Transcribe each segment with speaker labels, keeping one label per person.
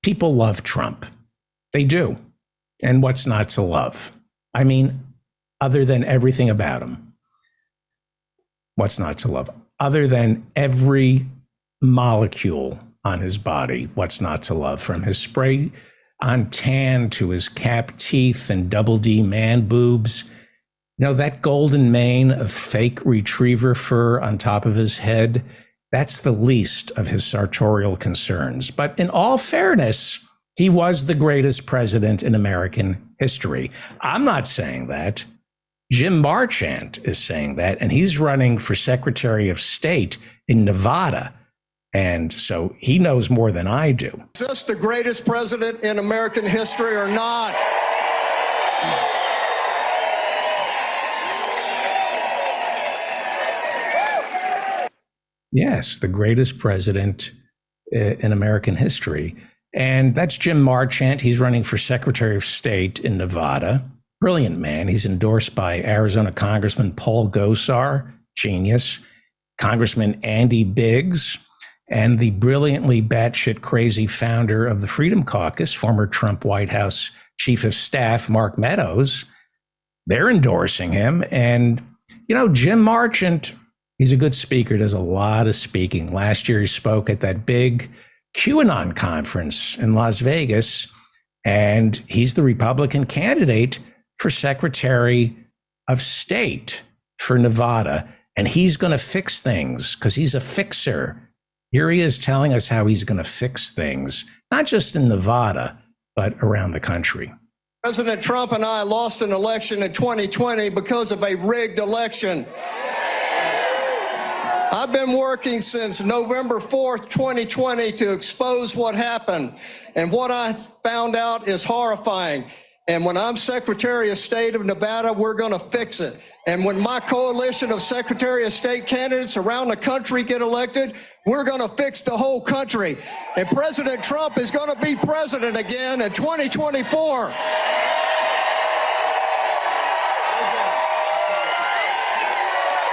Speaker 1: People love Trump. They do. And what's not to love? I mean, other than everything about him, what's not to love? Other than every molecule on his body, what's not to love? From his spray on tan to his cap teeth and double D man boobs. You know, that golden mane of fake retriever fur on top of his head, that's the least of his sartorial concerns. But in all fairness, he was the greatest president in American history. I'm not saying that. Jim Marchant is saying that, and he's running for Secretary of State in Nevada. And so he knows more than I do.
Speaker 2: Is this the greatest president in American history or not?
Speaker 1: Yes, the greatest president in American history. And that's Jim Marchant. He's running for Secretary of State in Nevada. Brilliant man. He's endorsed by Arizona Congressman Paul Gosar, genius, Congressman Andy Biggs, and the brilliantly batshit crazy founder of the Freedom Caucus, former Trump White House Chief of Staff Mark Meadows. They're endorsing him. And, you know, Jim Marchant, he's a good speaker, does a lot of speaking. Last year, he spoke at that big QAnon conference in Las Vegas, and he's the Republican candidate for Secretary of State for Nevada. And he's going to fix things because he's a fixer. Here he is telling us how he's going to fix things, not just in Nevada, but around the country.
Speaker 2: President Trump and I lost an election in 2020 because of a rigged election. I've been working since November 4th, 2020 to expose what happened. And what I found out is horrifying. And when I'm Secretary of State of Nevada, we're going to fix it. And when my coalition of Secretary of State candidates around the country get elected, we're going to fix the whole country. And President Trump is going to be president again in 2024.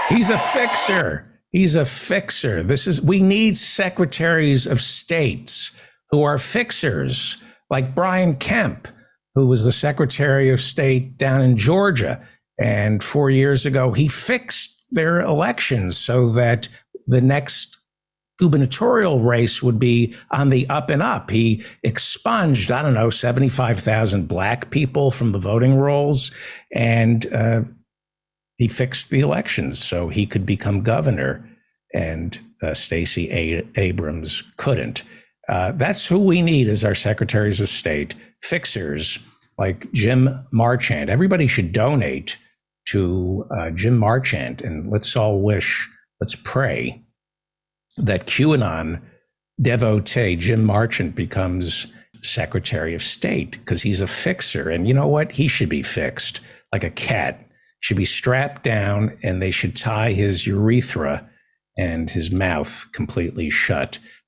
Speaker 1: He's a fixer. He's a fixer. We need secretaries of states who are fixers, like Brian Kemp, who was the Secretary of State down in Georgia. And 4 years ago, he fixed their elections so that the next gubernatorial race would be on the up and up. He expunged, 75,000 black people from the voting rolls, and he fixed the elections so he could become governor, and Stacey Abrams couldn't. That's who we need as our secretaries of state, fixers like Jim Marchant. Everybody should donate to Jim Marchant, and let's pray that QAnon devotee Jim Marchant becomes Secretary of State, because he's a fixer. And you know what? He should be fixed like a cat. Should be strapped down, and they should tie his urethra and his mouth completely shut.